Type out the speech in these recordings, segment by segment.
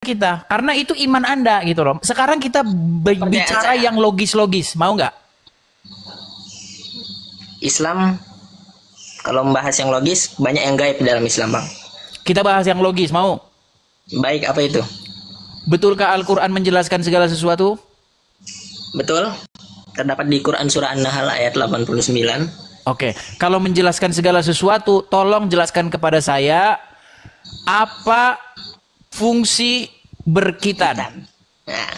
kita, karena itu iman Anda gitu loh. Sekarang kita bicara yang logis-logis, mau nggak? Islam kalau membahas yang logis banyak yang gaib dalam Islam, Bang. Kita bahas yang logis, mau? Baik, apa itu? Betulkah Al-Quran menjelaskan segala sesuatu? Betul. Terdapat di Quran surah An-Nahl ayat 89. Oke, kalau menjelaskan segala sesuatu, tolong jelaskan kepada saya apa fungsi berkhitan. Nah,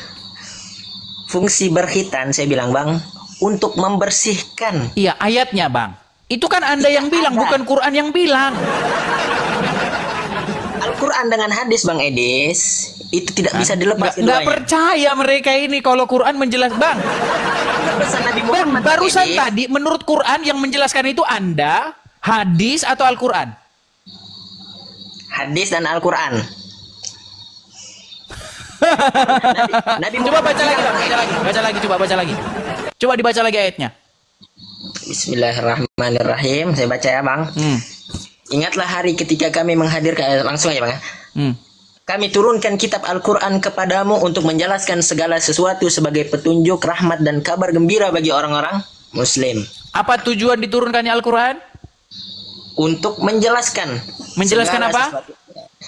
fungsi berkhitan saya bilang, Bang, untuk membersihkan. Iya, ayatnya, Bang. Itu kan Anda yang bilang, bukan Quran yang bilang. Al-Quran dengan hadis, Bang Edis, itu tidak bisa dilepas. Nggak percaya mereka ini kalau Quran menjelaskan, Bang. Bang, barusan tadi menurut Quran yang menjelaskan itu Anda, hadis atau Al-Quran? Hadis dan Al-Quran. Nabi coba baca lagi, Bang. Baca lagi. Coba dibaca lagi ayatnya. Bismillahirrahmanirrahim. Saya baca ya, Bang. Ingatlah hari ketika kami menghadirkan, langsung aja, Bang. Kami turunkan kitab Al-Quran kepadamu untuk menjelaskan segala sesuatu sebagai petunjuk, rahmat, dan kabar gembira bagi orang-orang Muslim. Apa tujuan diturunkannya Al-Quran? Untuk menjelaskan. Menjelaskan apa?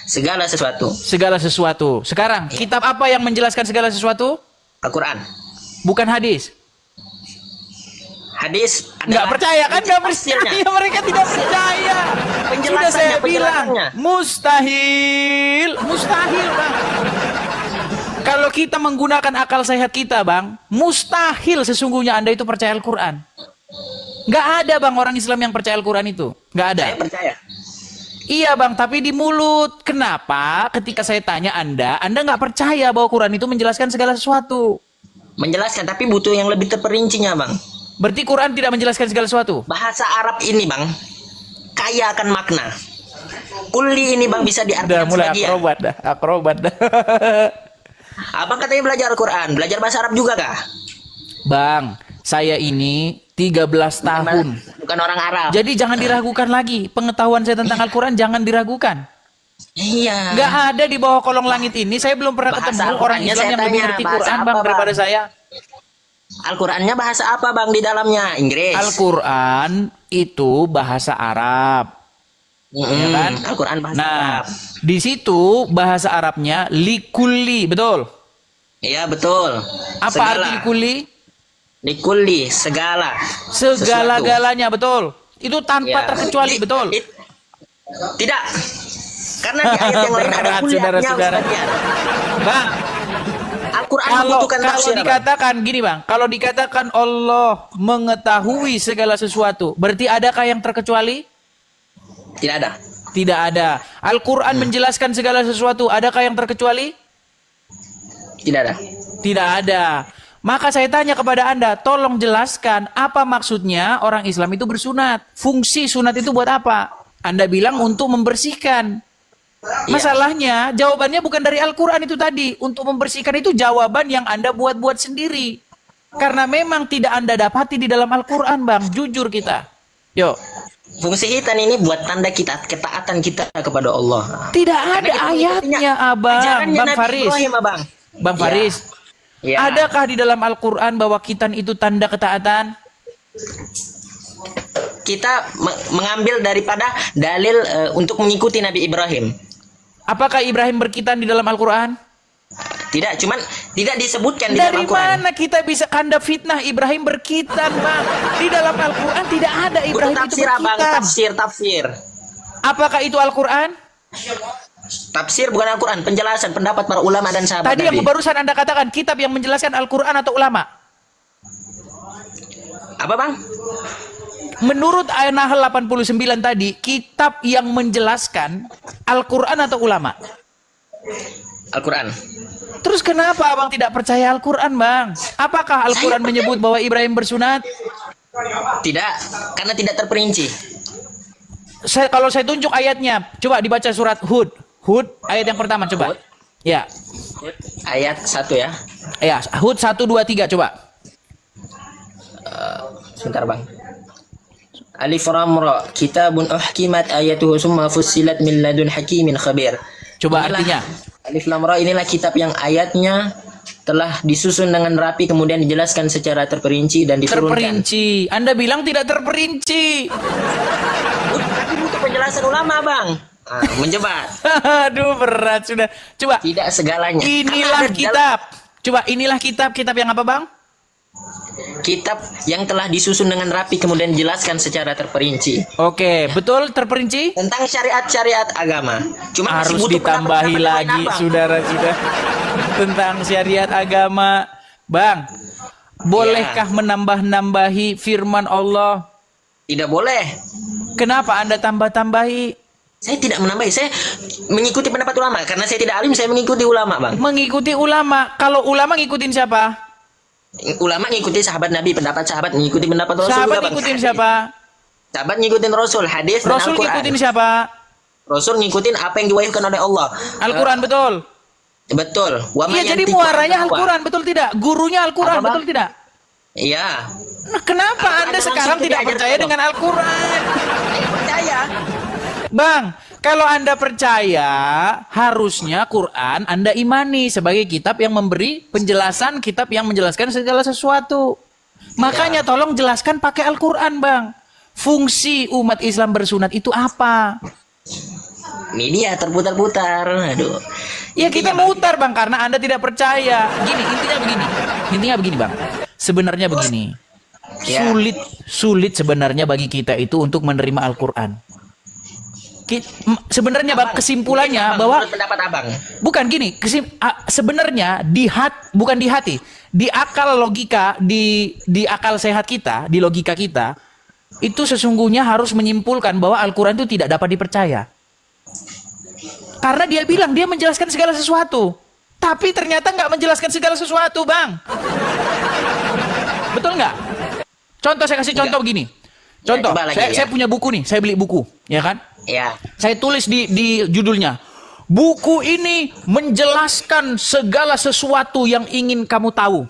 Segala sesuatu. Segala sesuatu. Sekarang, kitab apa yang menjelaskan segala sesuatu? Al-Quran. Bukan hadis. Hadis nggak percaya kan? Nggak percaya, mereka tidak percaya. Sudah saya bilang mustahil, Bang. Kalau kita menggunakan akal sehat kita, Bang, mustahil sesungguhnya Anda itu percaya Al-Quran. Nggak ada, Bang, orang Islam yang percaya Al-Quran itu. Nggak ada. Saya percaya. Iya, Bang, tapi di mulut. Kenapa ketika saya tanya Anda nggak percaya bahwa Quran itu menjelaskan segala sesuatu? Menjelaskan, tapi butuh yang lebih terperincinya, Bang. Berarti Quran tidak menjelaskan segala sesuatu? Bahasa Arab ini, Bang, kaya akan makna. Kulli ini, Bang, bisa diartikan mulai sebagian. Akrobat dah. Abang katanya belajar Al-Quran, belajar bahasa Arab juga kah? Bang, saya ini 13 tahun. Bukan orang Arab. Jadi jangan diragukan lagi. Pengetahuan saya tentang Al-Quran jangan diragukan. Iya. Nggak ada di bawah kolong langit ini. Saya belum pernah ketemu orang Islam yang lebih ngerti Quran, Bang, daripada saya. Al-Qurannya bahasa apa, Bang, di dalamnya? Inggris. Al-Quran itu bahasa Arab. Ya kan? Al-Quran bahasa Arab. Di situ bahasa Arabnya likulli, betul? Iya, betul. Apa arti likulli? Likulli, segala. Segala-galanya, betul. Itu tanpa terkecuali, betul? Tidak. Karena di ayat yang lain ada saudara-saudara. Bang, Al-Quran membutuhkan tafsir. Kalau dikatakan gini, Bang, kalau dikatakan Allah mengetahui segala sesuatu, berarti adakah yang terkecuali? Tidak ada. Tidak ada. Al-Quran menjelaskan segala sesuatu, adakah yang terkecuali? Tidak ada. Tidak ada. Maka saya tanya kepada Anda, tolong jelaskan apa maksudnya orang Islam itu bersunat. Fungsi sunat itu buat apa? Anda bilang untuk membersihkan. Masalahnya, jawabannya bukan dari Al-Quran itu tadi. Untuk membersihkan itu jawaban yang Anda buat-buat sendiri. Karena memang tidak Anda dapati di dalam Al-Quran, Bang. Jujur kita. Yuk. Fungsi hitan ini buat tanda kita, ketaatan kita kepada Allah. Tidak ada ayatnya, Abang. Bang Faris. Bang Faris. Ya. Adakah di dalam Al-Quran bahwa khitan itu tanda ketaatan? Kita mengambil daripada dalil untuk mengikuti Nabi Ibrahim. Apakah Ibrahim berkhitan di dalam Al-Quran? Tidak, cuman tidak disebutkan di dalam Al-Quran. Dari mana kita bisa kanda fitnah Ibrahim berkhitan, Bang? Di dalam Al-Quran tidak ada Ibrahim itu berkhitan. Abang, tafsir. Apakah itu Al-Quran? Tafsir bukan Al-Quran, penjelasan pendapat para ulama dan sahabat Tadi Nabi. yang barusan Anda katakan, kitab yang menjelaskan Al-Quran atau ulama? Apa, Bang? Menurut ayat Nahl 89 tadi, kitab yang menjelaskan Al-Quran atau ulama? Al-Quran. Terus kenapa Abang tidak percaya Al-Quran, Bang? Apakah Al-Quran menyebut bahwa Ibrahim bersunat? Tidak, karena tidak terperinci. Kalau saya tunjuk ayatnya, coba dibaca surat Hud. Hud, ayat yang pertama, coba. Hud. Ya. Ayat 1 ya. Ya, Hud 1, 2, 3, coba. Sebentar, Bang. Alif Lam Ra, kitabun uhkimat ayatuhu summa fussilat min ladun hakimin khabir. Coba artinya. Alif Lam Ra inilah kitab yang ayatnya telah disusun dengan rapi kemudian dijelaskan secara terperinci dan diturunkan. Terperinci. Anda bilang tidak terperinci. Tapi butuh penjelasan ulama, Bang. Menjebat. Aduh, berat sudah. Coba. Tidak segalanya. Inilah kitab. Coba, inilah kitab. Kitab yang apa, Bang? Kitab yang telah disusun dengan rapi kemudian dijelaskan secara terperinci. Oke, betul terperinci? Tentang syariat-syariat agama. Cuma Harus masih butuh ditambahi pendapat lagi, Bang. saudara-saudara. Tentang syariat agama. Bang, bolehkah menambah-nambahi firman Allah? Tidak boleh. Kenapa Anda tambah-tambahi? Saya tidak menambahi. Saya mengikuti pendapat ulama. Karena saya tidak alim, saya mengikuti ulama, Bang. Mengikuti ulama. Kalau ulama ngikutin siapa? Ulama ngikuti sahabat Nabi, pendapat sahabat ngikuti pendapat Rasul. Sahabat juga, Bang. ngikutin siapa? Sahabat ngikutin Rasul, hadis dan Rasul Al-Quran. ngikutin siapa? Rasul ngikutin apa yang diwahyukan oleh Allah. Al-Quran, betul. Betul. Iya, jadi muaranya Al-Quran, betul tidak? Gurunya Al-Quran, Apa, Bang? betul tidak? Iya. Nah, kenapa Al-Quran Anda langsung sekarang tidak diajarkan, percaya Bang. dengan Al-Quran? Saya percaya. Bang, kalau Anda percaya, harusnya Quran Anda imani sebagai kitab yang memberi penjelasan, kitab yang menjelaskan segala sesuatu. Makanya tolong jelaskan pakai Al-Quran, Bang. Fungsi umat Islam bersunat itu apa? Ini dia terputar-putar. Aduh. Ya kita mutar, Bang, karena Anda tidak percaya. Gini, intinya begini. Intinya begini, Bang. Sebenarnya begini. Ya. Sulit sebenarnya bagi kita itu untuk menerima Al-Quran. Sebenarnya Bang, kesimpulannya bahwa menurut pendapat Abang. bukan gini, sebenarnya bukan di hati, di akal logika, di akal sehat kita, di logika kita, itu sesungguhnya harus menyimpulkan bahwa Al-Quran itu tidak dapat dipercaya. Karena dia bilang dia menjelaskan segala sesuatu, tapi ternyata nggak menjelaskan segala sesuatu, Bang. Betul nggak? Contoh, saya kasih contoh begini. Contoh, coba lagi, saya punya buku nih, saya beli buku, ya kan? Ya. Saya tulis di judulnya, buku ini menjelaskan segala sesuatu yang ingin kamu tahu.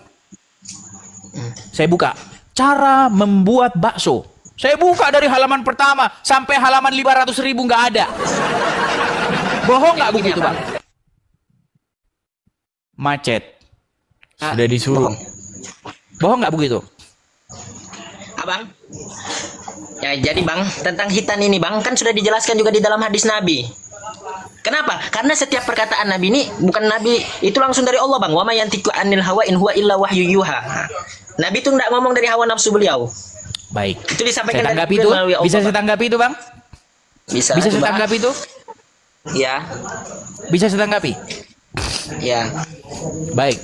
Saya buka, cara membuat bakso. Saya buka dari halaman pertama sampai halaman 500.000 nggak ada. Bohong nggak buku itu, Bang? Macet. Sudah disuruh. Bohong nggak buku itu? Abang. Ya, jadi Bang, tentang hitan ini Bang, kan sudah dijelaskan juga di dalam hadis Nabi. Kenapa? Karena setiap perkataan Nabi ini bukan Nabi, itu langsung dari Allah, Bang. Wa ma yantiqu anil hawa in huwa illa wahyu yuha. Nabi itu enggak ngomong dari hawa nafsu beliau. Baik. Itu disampaikan Saya dari tanggapi itu. melalui Allah, Bisa saya Bang. tanggapi itu, Bang? Bisa Bisa saya coba. tanggapi itu? Ya. Bisa saya tanggapi? Ya. Baik.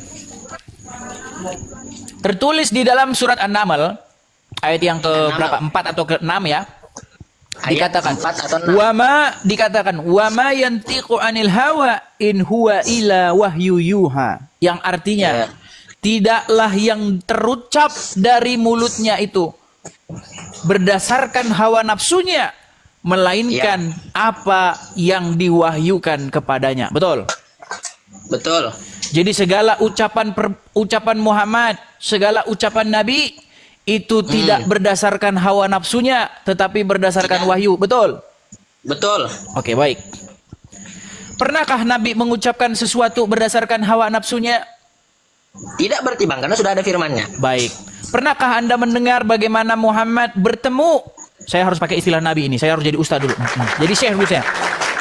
Tertulis di dalam surat An-Naml ayat yang ke berapa? 4 atau ke 6 ya. Dikatakan Ayat 4 atau 6. wama yantiqu anil hawa in huwa illa wahyu yuha. Yang artinya tidaklah yang terucap dari mulutnya itu berdasarkan hawa nafsunya, melainkan apa yang diwahyukan kepadanya. Betul? Betul. Jadi segala ucapan Muhammad, segala ucapan Nabi itu tidak berdasarkan hawa nafsunya, tetapi berdasarkan wahyu. Betul? Betul. Oke, baik. Pernahkah Nabi mengucapkan sesuatu berdasarkan hawa nafsunya? Tidak berarti Bang, karena sudah ada firman-Nya. Baik. Pernahkah Anda mendengar bagaimana Muhammad bertemu? Saya harus pakai istilah Nabi ini, saya harus jadi ustaz dulu. Jadi syekh dulu saya.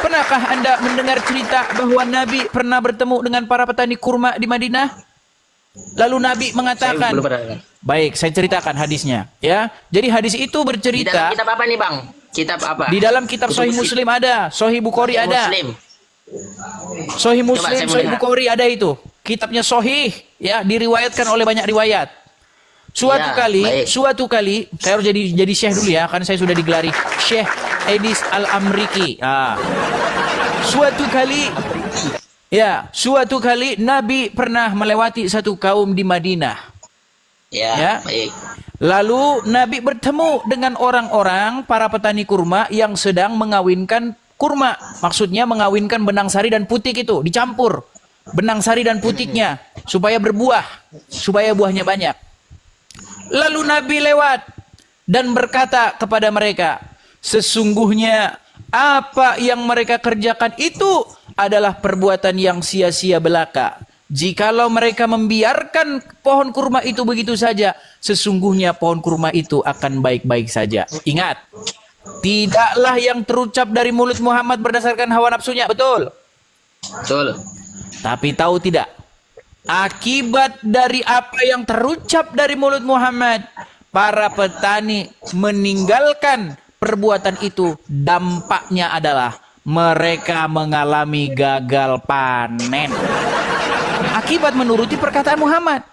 Pernahkah Anda mendengar cerita bahwa Nabi pernah bertemu dengan para petani kurma di Madinah? Lalu Nabi mengatakan, Saya belum pernah dengar. baik, saya ceritakan hadisnya, ya. Jadi hadis itu Di dalam bercerita kitab apa nih Bang? Kitab apa? di dalam kitab Sahih Muslim ada, Sahih Bukhari ada. Muslim. Sahih Coba Muslim, saya mau Sahih dengar. Bukhari ada itu. Kitabnya Sahih, ya, diriwayatkan oleh banyak riwayat. Suatu Ya, baik. saya harus jadi syekh dulu ya, kan saya sudah digelari Syekh Edis Al-Amriki. Suatu kali Nabi pernah melewati satu kaum di Madinah. Ya. Baik. Lalu Nabi bertemu dengan orang-orang para petani kurma yang sedang mengawinkan kurma. Maksudnya mengawinkan benang sari dan putik itu dicampur. Benang sari dan putiknya supaya berbuah, supaya buahnya banyak. Lalu Nabi lewat dan berkata kepada mereka, sesungguhnya Apa yang mereka kerjakan itu adalah perbuatan yang sia-sia belaka. Jikalau mereka membiarkan pohon kurma itu begitu saja, sesungguhnya pohon kurma itu akan baik-baik saja. Ingat, tidaklah yang terucap dari mulut Muhammad berdasarkan hawa nafsunya, betul? Betul. Tapi tahu tidak, akibat dari apa yang terucap dari mulut Muhammad, para petani meninggalkan perbuatan itu, dampaknya adalah mereka mengalami gagal panen. Akibat menuruti perkataan Muhammad.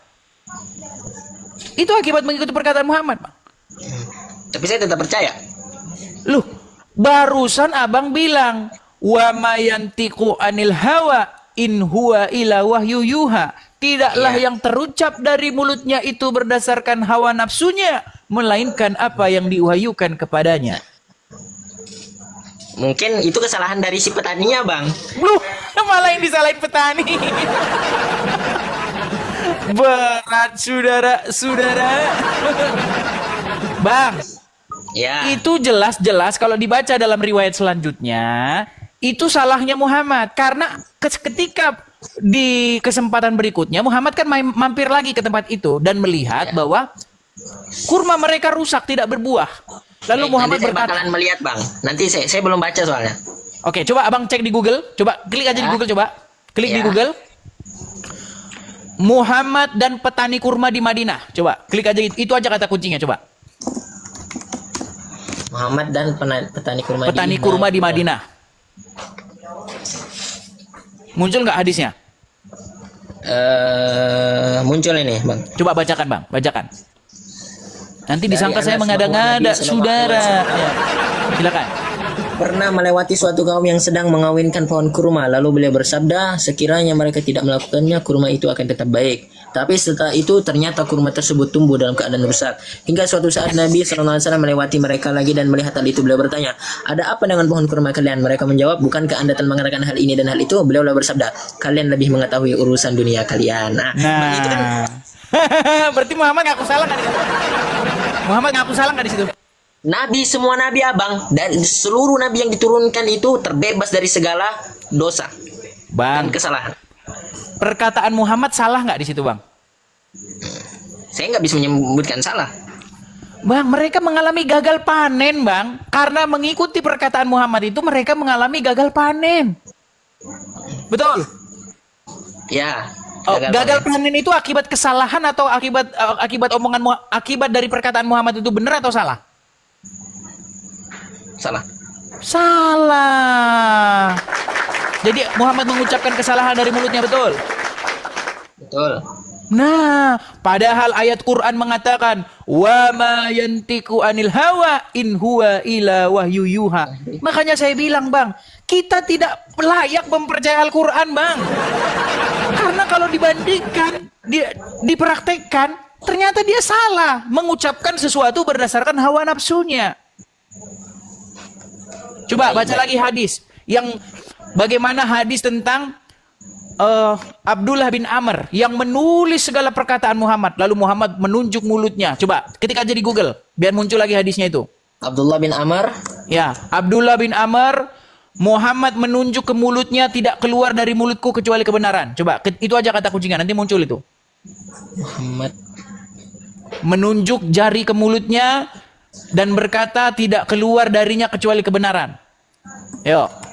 Itu akibat mengikuti perkataan Muhammad, Bang. Tapi saya tetap percaya. Loh, barusan abang bilang, wa mayantiqu anil hawa in huwa ila wahyu yuha. Tidaklah yang terucap dari mulutnya itu berdasarkan hawa nafsunya, melainkan apa yang diwahyukan kepadanya. Mungkin itu kesalahan dari si petaninya, Bang. Loh, malah yang disalahin petani. Berat, saudara-saudara. Bang, Ya. itu jelas-jelas kalau dibaca dalam riwayat selanjutnya, itu salahnya Muhammad. Karena ketika di kesempatan berikutnya, Muhammad kan mampir lagi ke tempat itu dan melihat bahwa kurma mereka rusak, tidak berbuah. Lalu Muhammad nanti saya berkata, bakalan melihat, Bang. Nanti saya belum baca soalnya. oke, coba abang cek di Google. Coba klik aja di Google, coba. Klik di Google. Muhammad dan petani kurma di Madinah. Coba, klik aja itu aja kata kuncinya, coba. Muhammad dan petani kurma Petani kurma di Madinah. Muncul nggak hadisnya? Muncul ini, Bang. Coba bacakan, Bang. Bacakan. Nanti Dari disangka saya Anas mengada-ngada, Muhammad saudara. Ya. Silakan. Pernah melewati suatu kaum yang sedang mengawinkan pohon kurma, lalu beliau bersabda, sekiranya mereka tidak melakukannya, kurma itu akan tetap baik. Tapi setelah itu ternyata kurma tersebut tumbuh dalam keadaan rusak. Hingga suatu saat Nabi SAW melewati mereka lagi dan melihat hal itu, beliau bertanya, ada apa dengan pohon kurma kalian? Mereka menjawab, bukankah anda telah mengatakan hal ini dan hal itu? Beliau bersabda, kalian lebih mengetahui urusan dunia kalian. Nah, itu kan Berarti Muhammad ngaku salah nggak di situ? Muhammad ngaku salah nggak di situ? Nabi, semua Nabi, Abang, dan seluruh Nabi yang diturunkan itu terbebas dari segala dosa Bang, dan kesalahan. perkataan Muhammad salah nggak di situ, Bang? Saya nggak bisa menyebutkan salah. Bang, mereka mengalami gagal panen, Bang. Karena mengikuti perkataan Muhammad itu mereka mengalami gagal panen. Betul? Ya. Gagal panen itu akibat kesalahan atau akibat omongan akibat dari perkataan Muhammad itu benar atau salah? Salah. Salah. Jadi Muhammad mengucapkan kesalahan dari mulutnya, betul? Betul. Nah, padahal ayat Quran mengatakan wa ma yantiqu anil hawa in huwa ila wahyu yuha. Makanya saya bilang, Bang, kita tidak layak mempercayai Al-Quran, Bang. Karena kalau dibandingkan, dipraktekkan, ternyata dia salah mengucapkan sesuatu berdasarkan hawa nafsunya. Coba baca lagi hadis yang bagaimana hadis tentang Abdullah bin Amr yang menulis segala perkataan Muhammad, lalu Muhammad menunjuk mulutnya. Coba ketik aja di Google biar muncul lagi hadisnya itu. Abdullah bin Amr. Ya, Abdullah bin Amr, Muhammad menunjuk ke mulutnya, tidak keluar dari mulutku kecuali kebenaran. Coba itu aja kata kuncinya, nanti muncul itu. Muhammad menunjuk jari ke mulutnya dan berkata tidak keluar darinya kecuali kebenaran. Yuk.